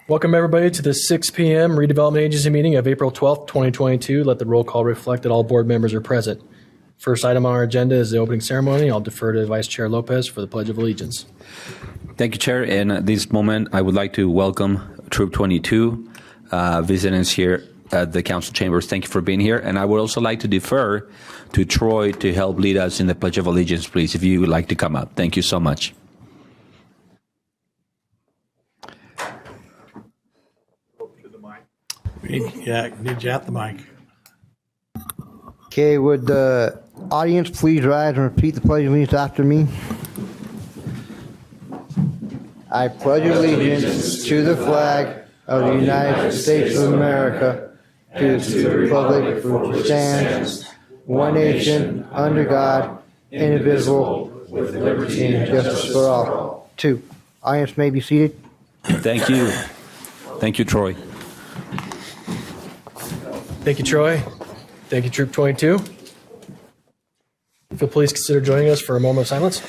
Welcome, everybody, to the 6 p.m. Redevelopment Agency meeting of April 12th, 2022. Let the roll call reflect that all board members are present. First item on our agenda is the opening ceremony. I'll defer to Vice Chair Lopez for the Pledge of Allegiance. Thank you, Chair. And at this moment, I would like to welcome Troop 22 visitors here at the Council Chambers. Thank you for being here. And I would also like to defer to Troy to help lead us in the Pledge of Allegiance, please, if you would like to come up. Thank you so much. Need you at the mic. Okay, would the audience please rise and repeat the Pledge of Allegiance after me? I pledge allegiance to the flag of the United States of America, to the republic for which it stands, one nation, under God, indivisible, with liberty and justice for all. 2. Audience may be seated. Thank you. Thank you, Troy. Thank you, Troy. Thank you, Troop 22. If you'll please consider joining us for a moment of silence.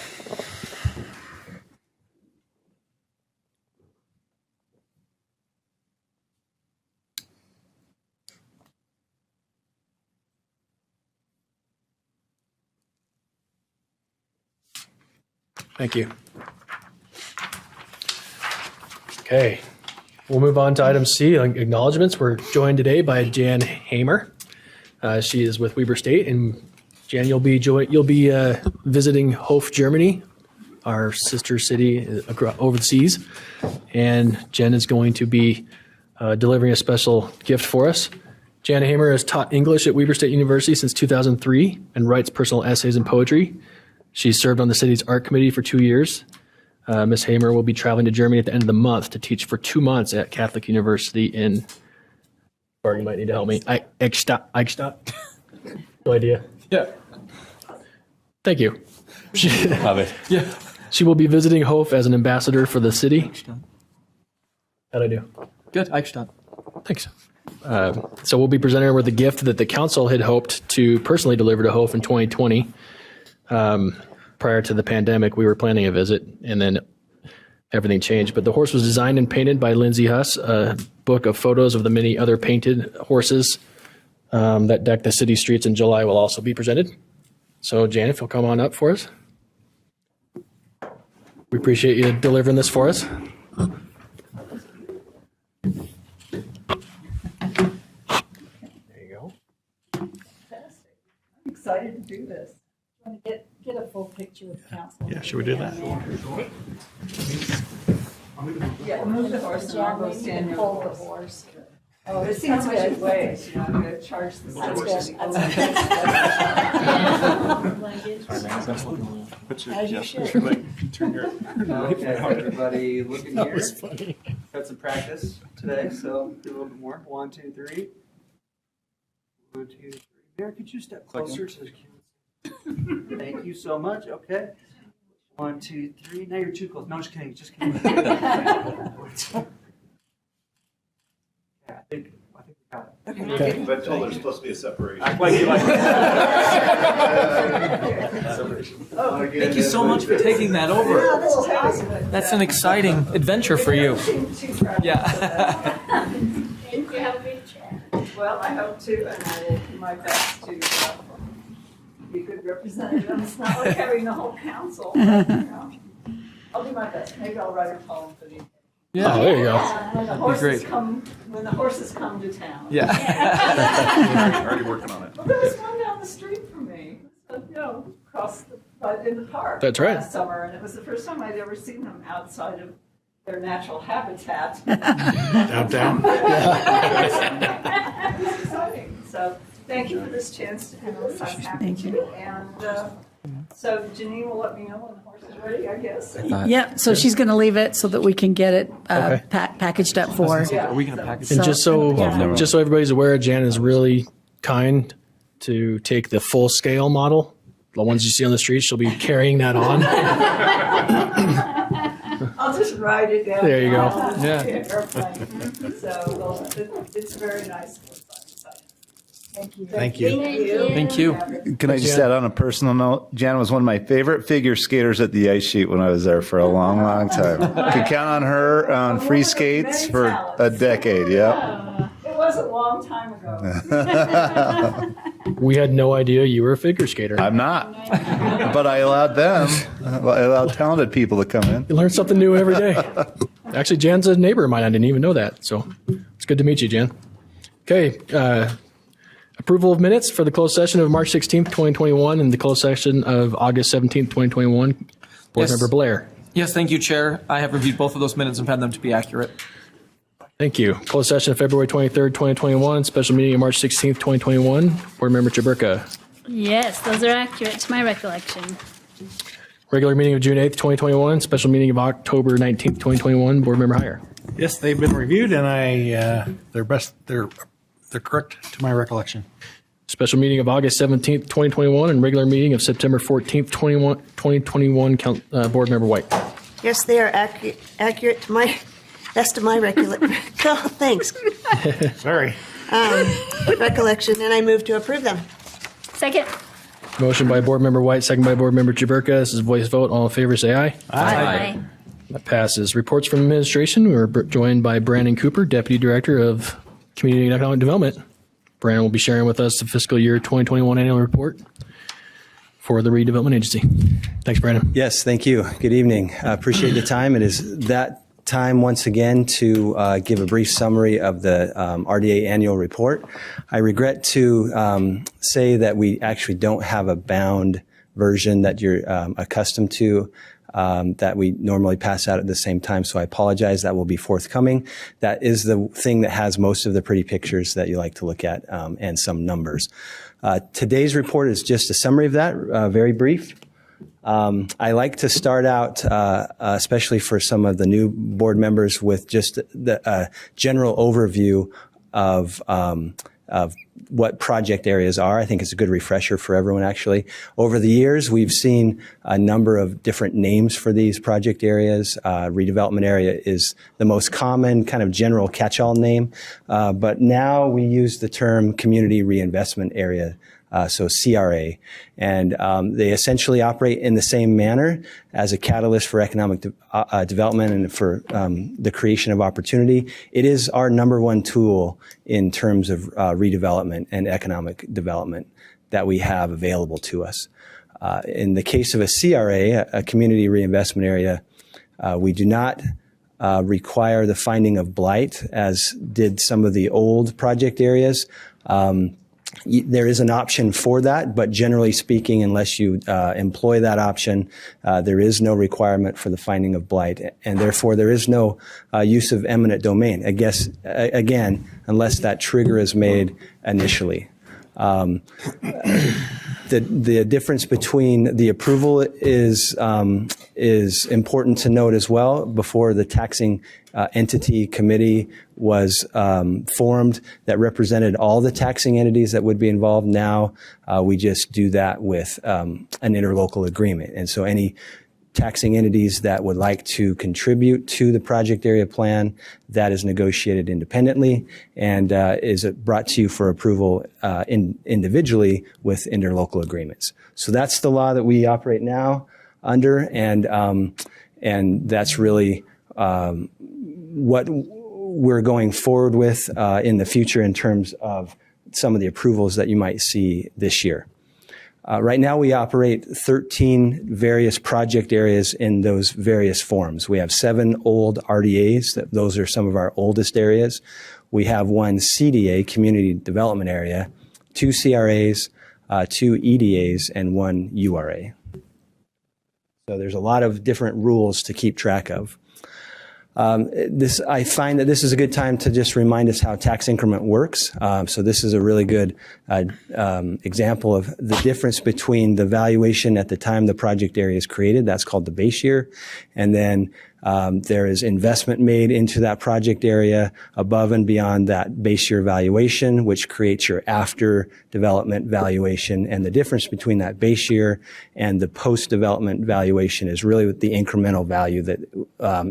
Thank you. Okay, we'll move on to item C, acknowledgements. We're joined today by Jan Hamer. She is with Weber State, and Jan, you'll be visiting Hof, Germany, our sister city over the seas, and Jen is going to be delivering a special gift for us. Jan Hamer has taught English at Weber State University since 2003 and writes personal essays and poetry. She served on the city's art committee for 2 years. Ms. Hamer will be traveling to Germany at the end of the month to teach for 2 months at Catholic University in, or you might need to help me, Eichstatt? No idea. Yeah. Thank you. Love it. Yeah. She will be visiting Hof as an ambassador for the city. How'd I do? Good. Eichstatt. Thanks. So we'll be presenting her with a gift that the council had hoped to personally deliver to Hof in 2020. Prior to the pandemic, we were planning a visit, and then everything changed. But the horse was designed and painted by Lindsay Huss. A book of photos of the many other painted horses that deck the city streets in July will also be presented. So, Jan, if you'll come on up for us. We appreciate you delivering this for us. There you go. Fantastic. I'm excited to do this. I want to get a full picture of the council. Yeah, should we do that? Yeah, move the horse and I'll go stand here. Pull the horse. Oh, there's so much ways, you know, I'm going to charge the city. As you should. Okay, everybody looking That here. was funny. Got some practice today, so do a little bit more. 1, 2, 3. 1, 2, 3. Mary, could you step closer to the camera? Thank you so much. Okay. 1, 2, 3. Now you're too close. No, just kidding. Just kidding. Yeah, I think we got it. Okay. But told there's supposed to be a separation. Act like you like Thank you so much for taking that over. This is awesome. That's an exciting adventure for you. Yeah. Thank you. Have a great chat. Well, I hope to, and I will do my best to be a good representative. It's not like having the whole council. But, you know, I'll do my best. Maybe I'll write a poem for the. Yeah. Oh, there you go. When the horses come to town. Yeah. Already working on it. Well, there was one down the street from me. So, you know, right in the park. That's right. Last summer, and it was the first time I'd ever seen them outside of their natural habitat. Downtown. It was exciting. So thank you for this chance to handle this. I'm happy to. And so Janine will let me know when the horse is ready, I guess. Yeah, so she's going to leave it so that we can get it Okay. packaged up for her. Yeah. Are we going to package And So- just so Yeah. everybody's aware, Jan is really kind to take the full scale model, the ones you see on the street. She'll be carrying that on. I'll just write it down. There you go. Yeah. Airplane. So well, it's very nice. Thank you. Thank you. Can I just add on a personal note? Jan was one of my favorite figure skaters at the ice sheet when I was there for a long, long time. Could count on her on free skates for a decade. Yep. It was a long time ago. We had no idea you were a figure skater. I'm not, but I allowed talented people to come in. You learn something new every day. Actually, Jan's a neighbor of mine. I didn't even know that. So it's good to meet you, Jan. Okay. Approval of minutes for the closed session of March 16th, 2021, and the closed session of August 17th, 2021. Board Yes. Member Blair. Yes, thank you, Chair. I have reviewed both of those minutes and found them to be accurate. Thank you. Closed session of February 23rd, 2021. Special meeting of March 16th, 2021. Board Member Chaburka. Yes, those are accurate to my recollection. Regular meeting of June 8th, 2021. Special meeting of October 19th, 2021. Board Member Heyer. Yes, they've been reviewed, and they're correct to my recollection. Special meeting of August 17th, 2021, and regular meeting of September 14th, 2021. Board Member White. Yes, they are accurate to my best of my recollection. Oh, thanks. Sorry. Recollection, and I move to approve them. Second. Motion by Board Member White, second by Board Member Chaburka. This is a voice vote. All in favor, say aye. Aye. That passes. Reports from administration. We're joined by Brandon Cooper, Deputy Director of Community and Economic Development. Brandon will be sharing with us the fiscal year 2021 annual report for the Redevelopment Agency. Thanks, Brandon. Yes, thank you. Good evening. I appreciate the time. It is that time once again to give a brief summary of the RDA annual report. I regret to say that we actually don't have a bound version that you're accustomed to. That we normally pass out at the same time. So I apologize. That will be forthcoming. That is the thing that has most of the pretty pictures that you like to look at and some numbers. Today's report is just a summary of that, very brief. I like to start out, especially for some of the new board members, with just the general overview of what project areas are. I think it's a good refresher for everyone, actually. Over the years, we've seen a number of different names for these project areas. Redevelopment area is the most common kind of general catch-all name. But now we use the term community reinvestment area, so CRA. And they essentially operate in the same manner as a catalyst for economic development and for the creation of opportunity. It is our number one tool in terms of redevelopment and economic development that we have available to us. In the case of a CRA, a community reinvestment area, we do not require the finding of blight, as did some of the old project areas. There is an option for that, but generally speaking, unless you employ that option, there is no requirement for the finding of blight, and therefore there is no use of eminent domain. I guess, again, unless that trigger is made initially. The difference between the approval is important to note as well. Before the taxing entity committee was formed that represented all the taxing entities that would be involved. Now we just do that with an interlocal agreement. And so any taxing entities that would like to contribute to the project area plan, that is negotiated independently and is brought to you for approval individually with interlocal agreements. So that's the law that we operate now under, and that's really what we're going forward with in the future in terms of some of the approvals that you might see this year. Right now, we operate 13 various project areas in those various forms. We have 7 old RDAs. Those are some of our oldest areas. We have 1 CDA, Community Development Area, 2 CRAs, 2 EDAs, and 1 URA. So there's a lot of different rules to keep track of. I find that this is a good time to just remind us how tax increment works. So this is a really good example of the difference between the valuation at the time the project area is created. That's called the base year. And then there is investment made into that project area above and beyond that base year valuation, which creates your after development valuation. And the difference between that base year and the post development valuation is really the incremental value that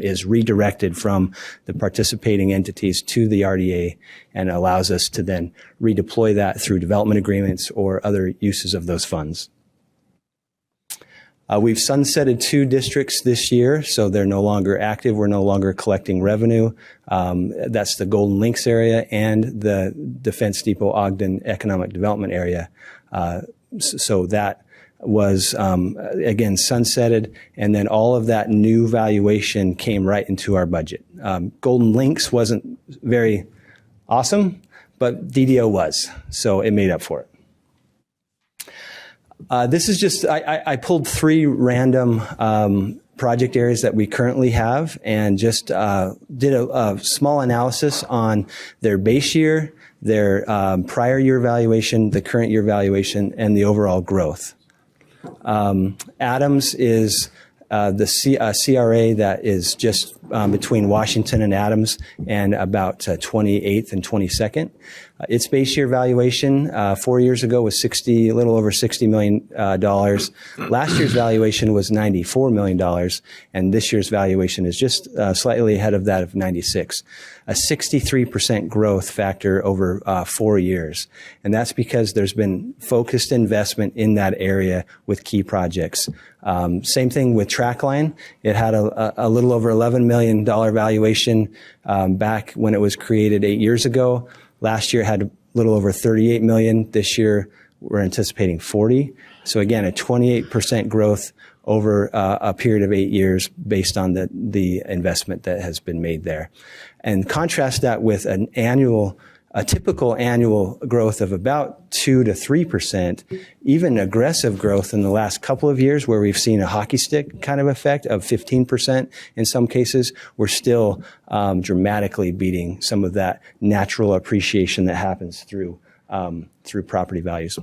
is redirected from the participating entities to the RDA and allows us to then redeploy that through development agreements or other uses of those funds. We've sunsetted 2 districts this year, so they're no longer active. We're no longer collecting revenue. That's the Golden Links area and the Defense Depot Ogden Economic Development area. So that was, again, sunsetted, and then all of that new valuation came right into our budget. Golden Links wasn't very awesome, but DDO was, so it made up for it. This is just, I pulled 3 random project areas that we currently have and just did a small analysis on their base year, their prior year valuation, the current year valuation, and the overall growth. Adams is the CRA that is just between Washington and Adams and about 28th and 22nd. Its base year valuation 4 years ago was a little over $60 million. Last year's valuation was $94 million, and this year's valuation is just slightly ahead of that of 96. A 63% growth factor over 4 years. And that's because there's been focused investment in that area with key projects. Same thing with Trackline. It had a little over $11 million valuation back when it was created 8 years ago. Last year it had a little over 38 million. This year we're anticipating 40. So again, a 28% growth over a period of 8 years based on the investment that has been made there. And contrast that with a typical annual growth of about 2 to 3%, even aggressive growth in the last couple of years where we've seen a hockey stick kind of effect of 15% in some cases. We're still dramatically beating some of that natural appreciation that happens through property values.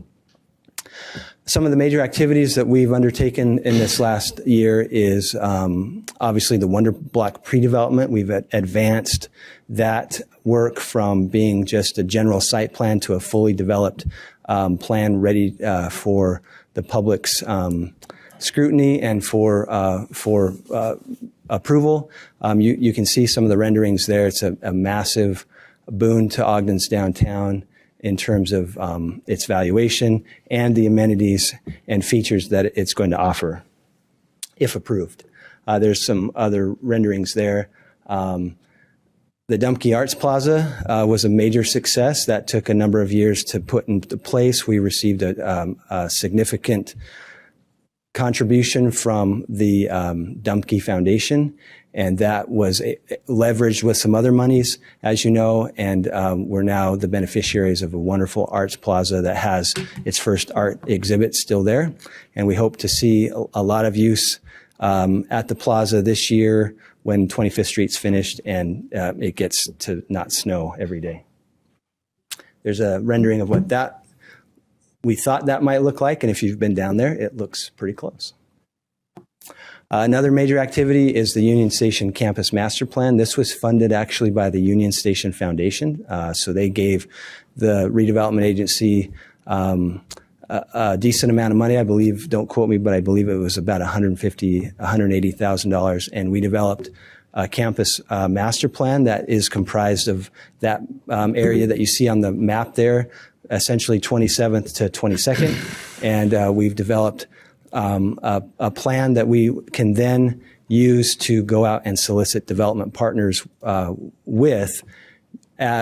Some of the major activities that we've undertaken in this last year is obviously the Wonder Block pre-development. We've advanced that work from being just a general site plan to a fully developed plan ready for the public's scrutiny and for approval. You can see some of the renderings there. It's a massive boon to Ogden's downtown in terms of its valuation and the amenities and features that it's going to offer, if approved. There's some other renderings there. The Dumpke Arts Plaza was a major success. That took a number of years to put into place. We received a significant contribution from the Dumpke Foundation, and that was leveraged with some other monies, as you know, and we're now the beneficiaries of a wonderful arts plaza that has its first art exhibit still there, and we hope to see a lot of use at the plaza this year when 25th Street's finished and it gets to not snow every day. There's a rendering of what we thought that might look like, and if you've been down there, it looks pretty close. Another major activity is the Union Station Campus Master Plan. This was funded actually by the Union Station Foundation. So they gave the redevelopment agency a decent amount of money, I believe. Don't quote me, but I believe it was about $180,000. And we developed a campus master plan that is comprised of that area that you see on the map there, essentially 27th to 22nd. And we've developed a plan that we can then use to go out and solicit development partners with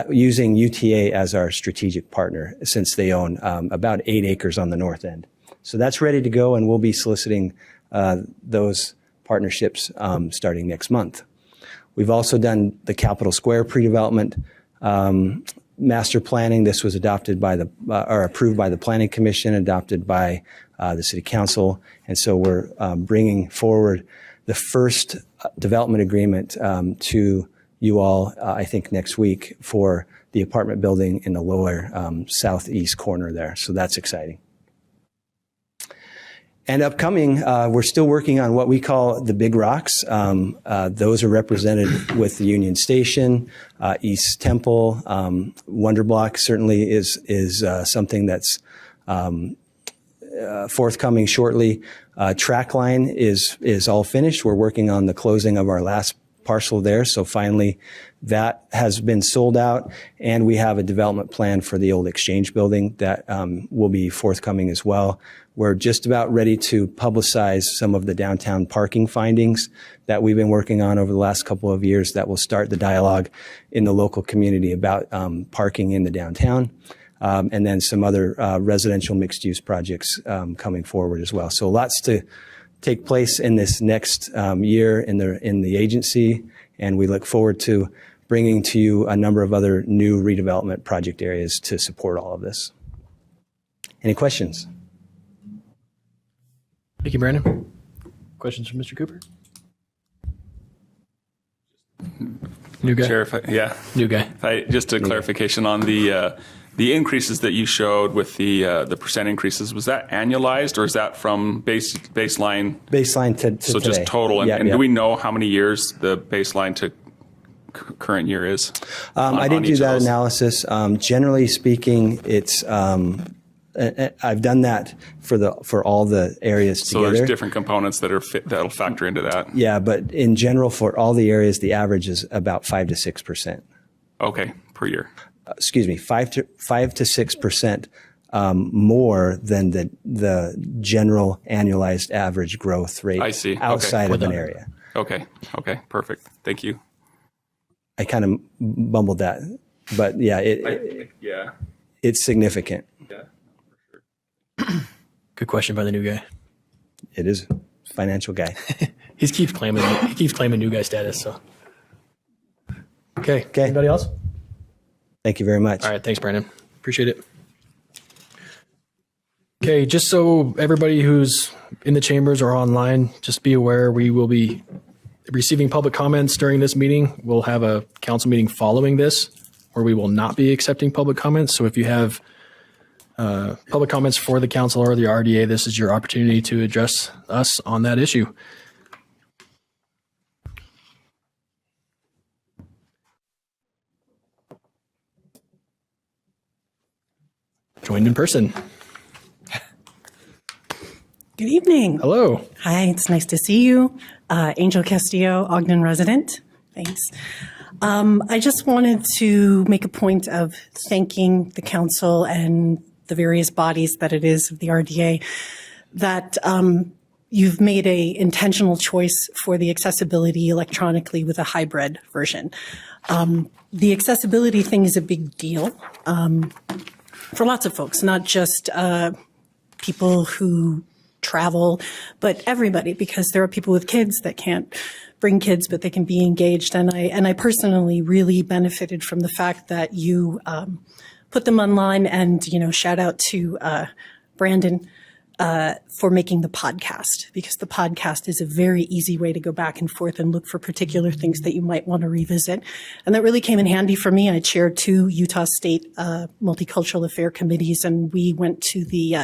using UTA as our strategic partner, since they own about 8 acres on the north end. So that's ready to go, and we'll be soliciting those partnerships starting next month. We've also done the Capitol Square pre-development master planning. This was adopted by or approved by the Planning Commission, adopted by the City Council, and so we're bringing forward the first development agreement to you all, I think, next week for the apartment building in the lower southeast corner there. So that's exciting. And upcoming, we're still working on what we call the big rocks. Those are represented with the Union Station, East Temple. Wonder Block certainly is something that's forthcoming shortly. Track line is all finished. We're working on the closing of our last parcel there. So finally, that has been sold out, and we have a development plan for the old Exchange building that will be forthcoming as well. We're just about ready to publicize some of the downtown parking findings that we've been working on over the last couple of years that will start the dialogue in the local community about parking in the downtown. And then some other residential mixed-use projects coming forward as well. So lots to take place in this next year in the agency, and we look forward to bringing to you a number of other new redevelopment project areas to support all of this. Any questions? Thank you, Brandon. Questions from Mr. Cooper? New guy. Chair, New guy. Just a clarification on the increases that you showed with the percent increases. Was that annualized, or is that from baseline? Baseline to so today. Just total. And do we know how many years the baseline to current year is? I didn't do that analysis. Generally speaking, it's I've done that for all the areas together. So there's different components that'll factor into that. Yeah, but in general, for all the areas, the average is about 5 to 6%. Okay, per year. Excuse me, 5 to 6% more than the general annualized average growth rate. I see. Outside of an area. Okay, perfect. Thank you. I kind of bumbled that, but yeah, it's significant. Yeah. Good question by the new guy. It is financial guy. he keeps claiming new guy status. So okay. Anybody else? Thank you very much. All right, thanks, Brandon. Appreciate it. Okay, just so everybody who's in the chambers or online, just be aware we will be receiving public comments during this meeting. We'll have a council meeting following this where we will not be accepting public comments. So if you have public comments for the council or the RDA, this is your opportunity to address us on that issue. Joined in person. Good evening. Hello. Hi, it's nice to see you. Angel Castillo, Ogden resident. Thanks. I just wanted to make a point of thanking the council and the various bodies that it is of the RDA that you've made a intentional choice for the accessibility electronically with a hybrid version. The accessibility thing is a big deal for lots of folks, not just people who travel, but everybody, because there are people with kids that can't bring kids, but they can be engaged. And I personally really benefited from the fact that you put them online, and, shout out to Brandon for making the podcast, because the podcast is a very easy way to go back and forth and look for particular things that you might want to revisit. And that really came in handy for me. I chaired 2 Utah State multicultural affair committees, and we went to the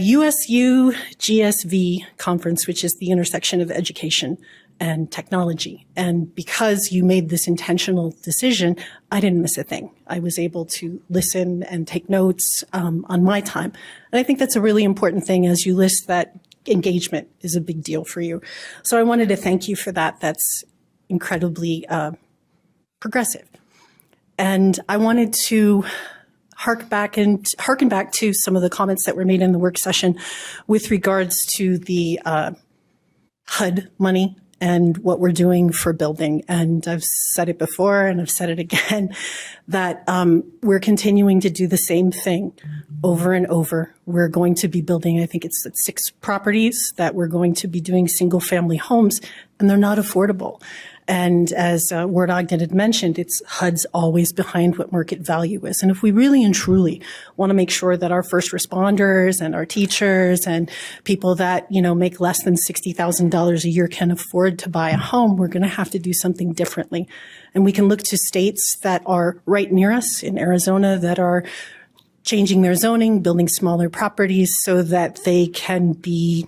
USU GSV conference, which is the intersection of education and technology. And because you made this intentional decision, I didn't miss a thing. I was able to listen and take notes on my time. And I think that's a really important thing, as you list that engagement is a big deal for you. So I wanted to thank you for that. That's incredibly progressive. And I wanted to harken back to some of the comments that were made in the work session with regards to the HUD money and what we're doing for building. And I've said it before, and I've said it again, that we're continuing to do the same thing over and over. We're going to be building, I think it's 6 properties that we're going to be doing single family homes, and they're not affordable. And as Ward Ogden had mentioned, it's HUD's always behind what market value is. And if we really and truly want to make sure that our first responders and our teachers and people that, make less than $60,000 a year can afford to buy a home, we're going to have to do something differently. And we can look to states that are right near us in Arizona that are changing their zoning, building smaller properties so that they can be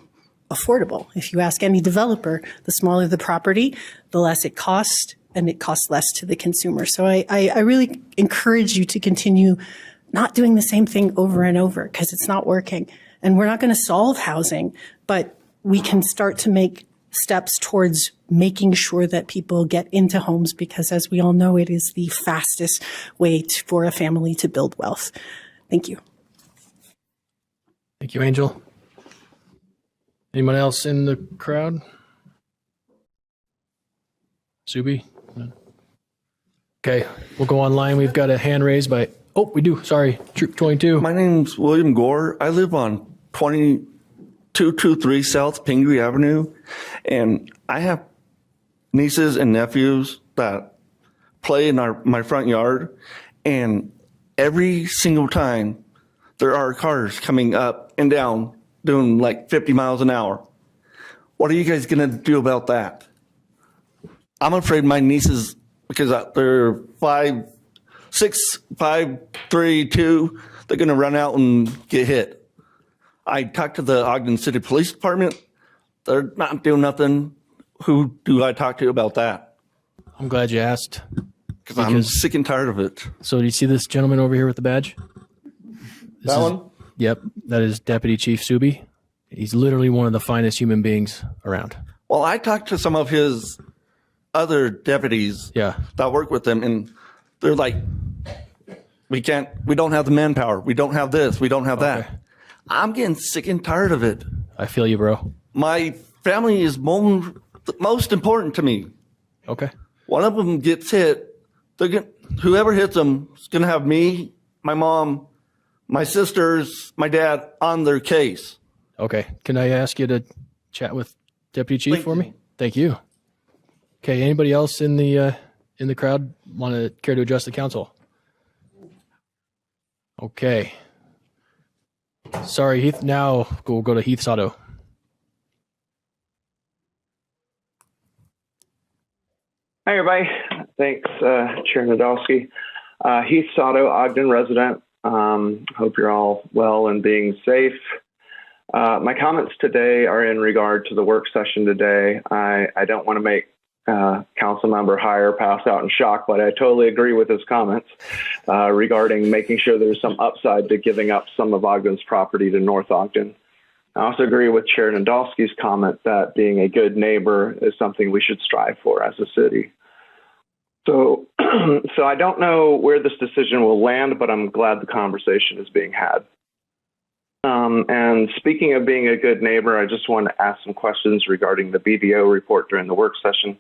affordable. If you ask any developer, the smaller the property, the less it costs, and it costs less to the consumer. So I really encourage you to continue not doing the same thing over and over, because it's not working. And we're not going to solve housing, but we can start to make steps towards making sure that people get into homes because, as we all know, it is the fastest way for a family to build wealth. Thank you. Thank you, Angel. Anyone else in the crowd? Subi? No. Okay, we'll go online. We've got a hand raised by, oh, we do. Sorry, Troop 22. My name's William Gore. I live on 2223 South Pingree Avenue, and I have nieces and nephews that play in my front yard, and every single time there are cars coming up and down doing like 50 miles an hour. What are you guys going to do about that? I'm afraid my nieces, because they're 5'6", 5'3", they're going to run out and get hit. I talked to the Ogden City Police Department. They're not doing nothing. Who do I talk to about that? I'm glad you asked. Because I'm sick and tired of it. So do you see this gentleman over here with the badge? That one? Yep, that is Deputy Chief Subi. He's literally one of the finest human beings around. Well, I talked to some of his other deputies that work with him, and they're like, we don't have the manpower. We don't have this. We don't have that. I'm getting sick and tired of it. I feel you, bro. My family is most important to me. Okay. One of them gets hit. Whoever hits them is going to have me, my mom, my sisters, my dad on their case. Okay. Can I ask you to chat with Deputy Chief for me? Thank you. Okay. Anybody else in the crowd want to care to address the council? Okay. Sorry, Heath. Now we'll go to Heath Sato. Hi, everybody. Thanks, Chair Nadolski. Heath Sato, Ogden resident. Hope you're all well and being safe. My comments today are in regard to the work session today. I don't want to make Council Member Heyer pass out in shock, but I totally agree with his comments regarding making sure there's some upside to giving up some of Ogden's property to North Ogden. I also agree with Chair Nadolski's comment that being a good neighbor is something we should strive for as a city. So I don't know where this decision will land, but I'm glad the conversation is being had. And speaking of being a good neighbor, I just want to ask some questions regarding the BDO report during the work session.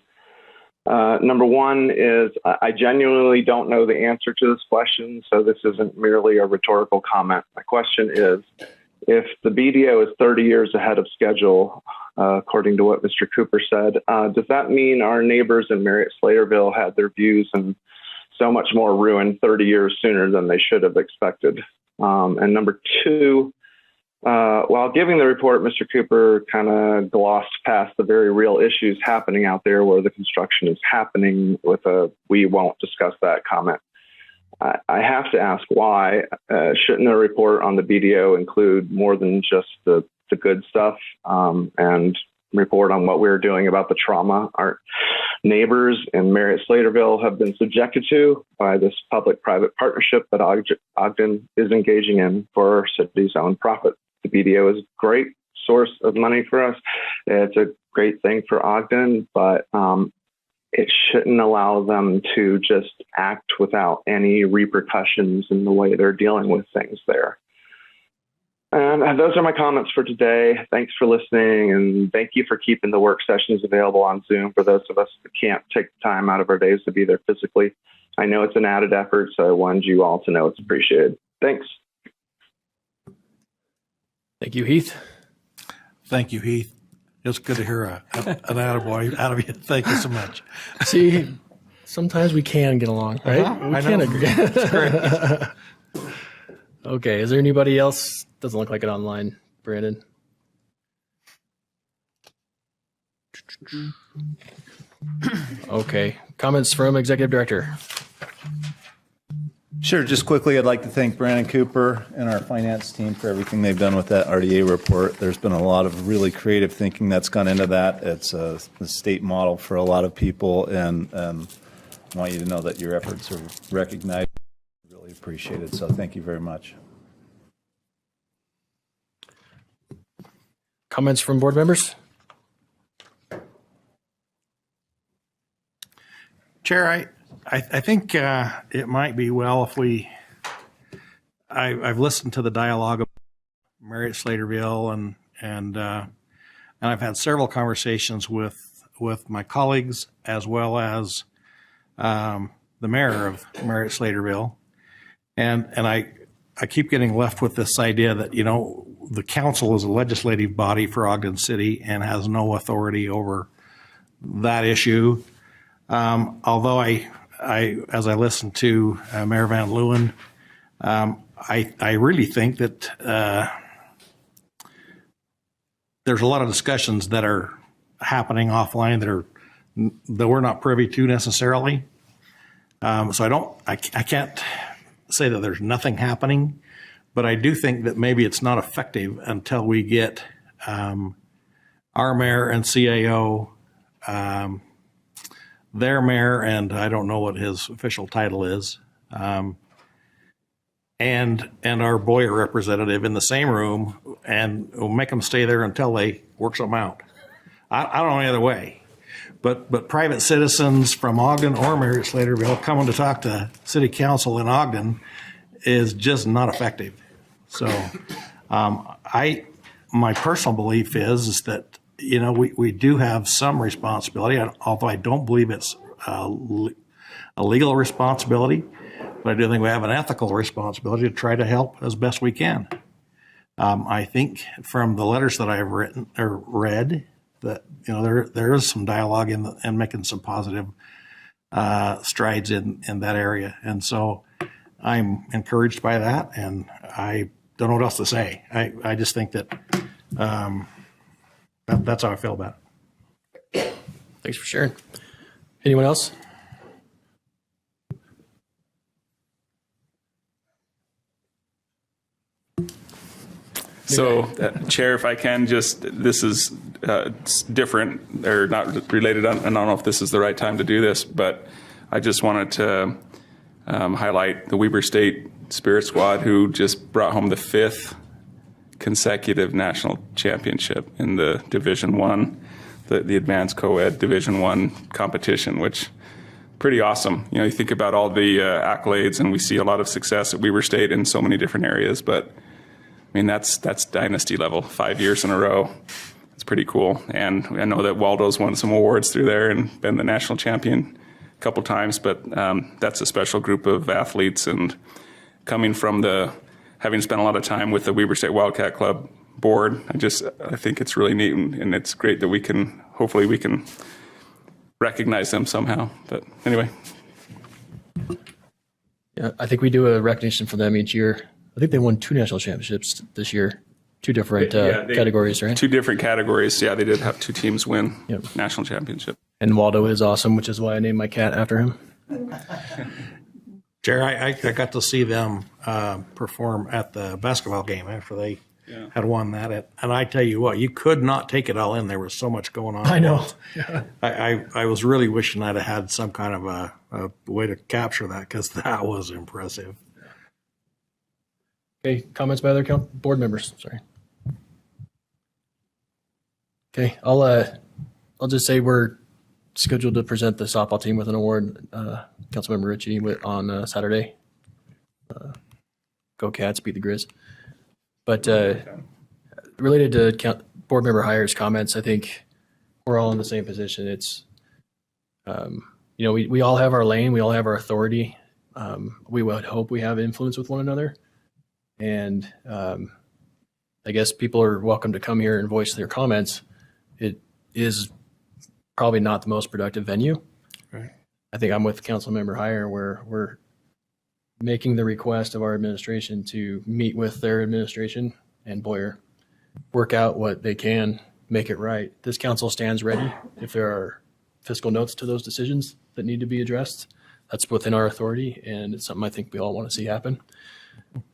Number one is I genuinely don't know the answer to this question, so this isn't merely a rhetorical comment. My question is, if the BDO is 30 years ahead of schedule, according to what Mr. Cooper said, does that mean our neighbors in Marriott-Slaterville had their views and so much more ruined 30 years sooner than they should have expected? And number two, while giving the report, Mr. Cooper kind of glossed past the very real issues happening out there where the construction is happening with a "we won't discuss that" comment. I have to ask why. Shouldn't a report on the BDO include more than just the good stuff and report on what we're doing about the trauma our neighbors in Marriott-Slaterville have been subjected to by this public-private partnership that Ogden is engaging in for our city's own profit? The BDO is a great source of money for us. It's a great thing for Ogden, but it shouldn't allow them to just act without any repercussions in the way they're dealing with things there. And those are my comments for today. Thanks for listening, and thank you for keeping the work sessions available on Zoom for those of us that can't take the time out of our days to be there physically. I know it's an added effort, so I wanted you all to know it's appreciated. Thanks. Thank you, Heath. Thank you, Heath. It's good to hear an attaboy out of you. Thank you so much. See, sometimes we can get along, right? We I can know. agree. It's great. Okay, is there anybody else? Doesn't look like it online, Brandon. Okay, comments from Executive Director. Sure. Just quickly, I'd like to thank Brandon Cooper and our finance team for everything they've done with that RDA report. There's been a lot of really creative thinking that's gone into that. It's a state model for a lot of people, and I want you to know that your efforts are recognized. Really appreciate it. So thank you very much. comments from board members? Chair, I think it might be well if I've listened to the dialogue of Marriott Slaterville and I've had several conversations with my colleagues as well as the mayor of Marriott Slaterville, and I keep getting left with this idea that the council is a legislative body for Ogden City and has no authority over that issue. Although as I listened to Mayor Van Leeuwen, I really think that there's a lot of discussions that are happening offline that we're not privy to necessarily. So I can't say that there's nothing happening, but I do think that maybe it's not effective until we get our mayor and CAO, their mayor, and I don't know what his official title is, and our Boyer representative in the same room, and we'll make them stay there until they work something out. I don't know any other way. But private citizens from Ogden or Marriott Slaterville coming to talk to city council in Ogden is just not effective. So my personal belief is that, we do have some responsibility, although I don't believe it's a legal responsibility, but I do think we have an ethical responsibility to try to help as best we can. I think from the letters that I've read, that there is some dialogue and making some positive strides in that area, and so I'm encouraged by that, and I don't know what else to say. I just think that that's how I feel about it. Thanks for sharing. Anyone else? So, Chair, if I can this is different or not related. I don't know if this is the right time to do this, but I just wanted to highlight the Weber State Spirit Squad, who just brought home the 5th consecutive national championship in the Division I, the Advanced Co-Ed Division I competition, which pretty awesome. You think about all the accolades, and we see a lot of success at Weber State in so many different areas, but that's dynasty level, 5 years in a row. It's pretty cool. And I know that Waldo's won some awards through there and been the national champion a couple times, but that's a special group of athletes. And coming from having spent a lot of time with the Weber State Wildcat Club board, I think it's really neat, and it's great that hopefully we can recognize them somehow. But anyway. Yeah, I think we do a recognition for them each year. I think they won 2 national championships this year, 2 different categories, right? 2 different categories. Yeah, they did have 2 teams win national championship. And Waldo is awesome, which is why I named my cat after him. Chair, I got to see them perform at the basketball game after they had won that. And I tell you what, you could not take it all in. There was so much going on. I know. I was really wishing I'd have had some kind of a way to capture that, because that was impressive. Okay, comments by other board members? Sorry. Okay, I'll just say we're scheduled to present the softball team with an award. Councilmember Ritchie on Saturday. Go Cats, beat the Grizz. But related to board member hires comments, I think we're all in the same position. It's we all have our lane, we all have our authority. We would hope we have influence with one another. And I guess people are welcome to come here and voice their comments. It is probably not the most productive venue. Right. I think I'm with Councilmember Heyer, where we're making the request of our administration to meet with their administration and Boyer, work out what they can, make it right. This council stands ready if there are fiscal notes to those decisions that need to be addressed. That's within our authority, and it's something I think we all want to see happen.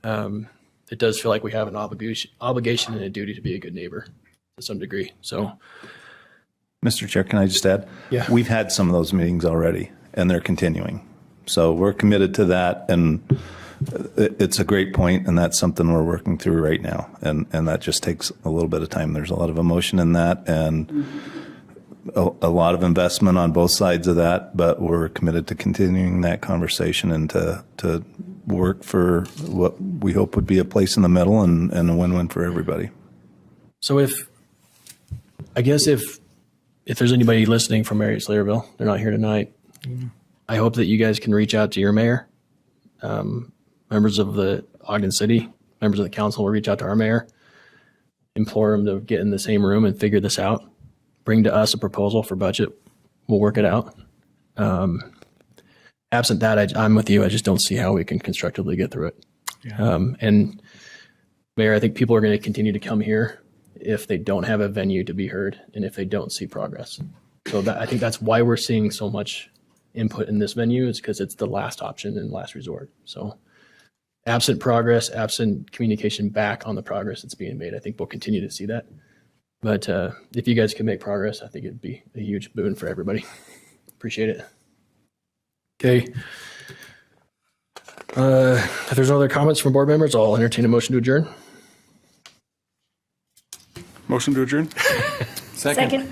It does feel like we have an obligation and a duty to be a good neighbor to some degree. So, Mr. Chair, can I just add? Yeah. We've had some of those meetings already, and they're continuing. So we're committed to that, and it's a great point, and that's something we're working through right now. And that just takes a little bit of time. There's a lot of emotion in that, and a lot of investment on both sides of that, but we're committed to continuing that conversation and to work for what we hope would be a place in the middle and a win-win for everybody. So if there's anybody listening from Marriott Sladeville, they're not here tonight. I hope that you guys can reach out to your mayor. Members of the Ogden City, members of the council will reach out to our mayor, implore him to get in the same room and figure this out. Bring to us a proposal for budget. We'll work it out. Absent that, I'm with you. I just don't see how we can constructively get through it. Yeah. And Mayor, I think people are going to continue to come here if they don't have a venue to be heard and if they don't see progress. So I think that's why we're seeing so much input in this venue, is because it's the last option and last resort. So absent progress, absent communication back on the progress that's being made, I think we'll continue to see that. But if you guys can make progress, I think it'd be a huge boon for everybody. Appreciate it. Okay. If there's no other comments from board members, I'll entertain a motion to adjourn. Motion to adjourn? Second.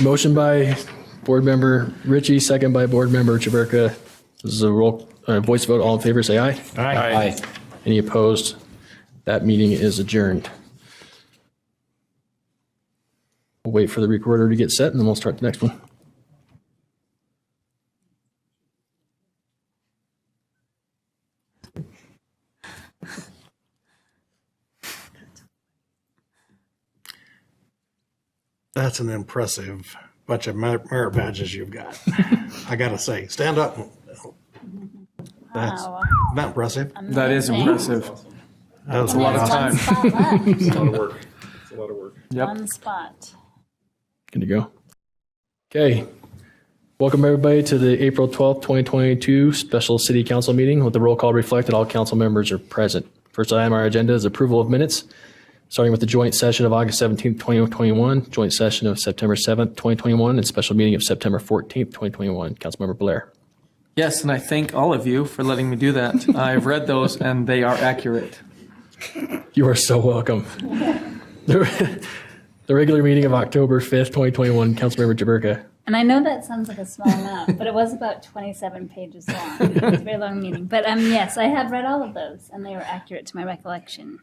Motion by board member Ritchie, second by board member Chaburka. This is a voice vote. All in favor, say aye. Aye. Any opposed? That meeting is adjourned. We'll wait for the recorder to get set and then we'll start the next one. That's an impressive bunch of merit badges you've got. I got to say, stand up. That's not impressive. That is impressive. That was a lot of time. It's a lot of work. It's a lot of work. Yep. One spot. Good to go. Okay. Welcome everybody to the April 12th, 2022 special city council meeting. With the roll call reflected, all council members are present. First item on our agenda is approval of minutes, starting with the joint session of August 17th, 2021, joint session of September 7th, 2021, and special meeting of September 14th, 2021. Councilmember Blair. Yes, and I thank all of you for letting me do that. I've read those and they are accurate. You are so welcome. The regular meeting of October 5th, 2021, Councilmember Jaburka. And I know that sounds like a small amount, but it was about 27 pages long. It was a very long meeting. But yes, I have read all of those, and they were accurate to my recollection.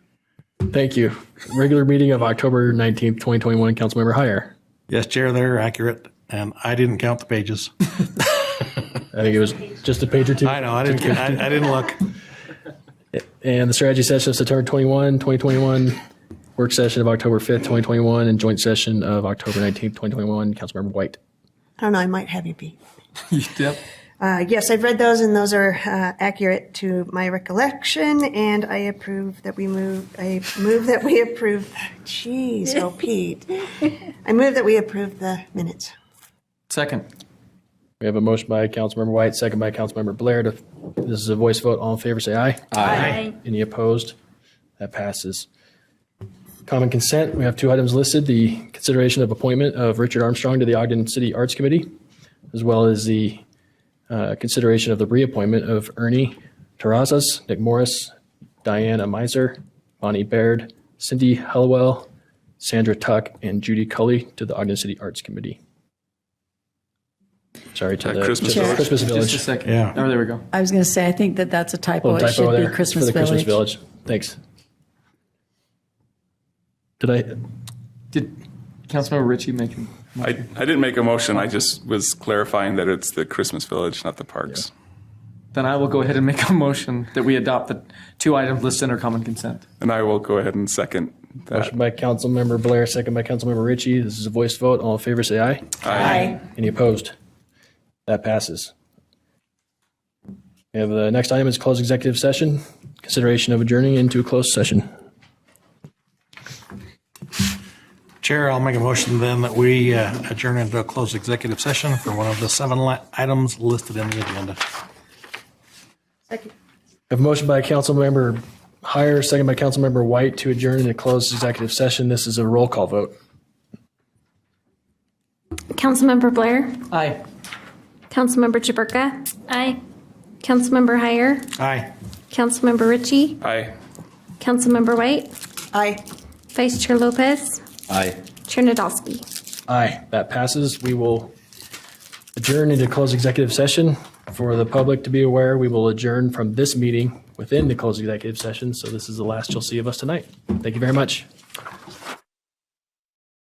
Thank you. Regular meeting of October 19th, 2021, Councilmember Heyer. Yes, Chair, they're accurate, and I didn't count the pages. I think it was just a page or two. I know, I didn't look. And the strategy session of September 21, 2021, work session of October 5th, 2021, and joint session of October 19th, 2021, Councilmember White. I don't know, I might have you beat. Yep. Yes, I've read those, and those are accurate to my recollection, and I move that we approve. Jeez, oh Pete. I move that we approve the minutes. Second. We have a motion by Councilmember White, second by Councilmember Blair. This is a voice vote. All in favor, say aye. Aye. Any opposed? That passes. Common consent. We have two items listed: the consideration of appointment of Richard Armstrong to the Ogden City Arts Committee, as well as the consideration of the reappointment of Ernie Terrazas, Nick Morris, Diana Miser, Bonnie Baird, Cindy Hallowell, Sandra Tuck, and Judy Cully to the Ogden City Arts Committee. Sorry, to the Christmas Village. Just a second. Yeah. Oh, there we go. I was going to say, I think that's a typo. Little It should typo there be Christmas for the Village. Christmas Village. Thanks. Did Councilmember Ritchie make him? I didn't make a motion. I just was clarifying that it's the Christmas Village, not the parks. Then I will go ahead and make a motion that we adopt the two items listed under common consent. And I will go ahead and second that. Motion by Councilmember Blair, second by Councilmember Ritchie. This is a voice vote. All in favor, say aye. Aye. Any opposed? That passes. We have the next item is closed executive session. Consideration of adjourning into a closed session. Chair, I'll make a motion then that we adjourn into a closed executive session for one of the 7 items listed in the agenda. Second. We have a motion by Councilmember Heyer, second by Councilmember White to adjourn into closed executive session. This is a roll call vote. Councilmember Blair? Aye. Councilmember Jaburka? Aye. Councilmember Heyer? Aye. Councilmember Ritchie, Aye. Councilmember White, Aye. Vice Chair Lopez, Aye. Chair Nadolski. Aye, that passes. We will adjourn into closed executive session. For the public to be aware, we will adjourn from this meeting within the closed executive session. So this is the last you'll see of us tonight. Thank you very much.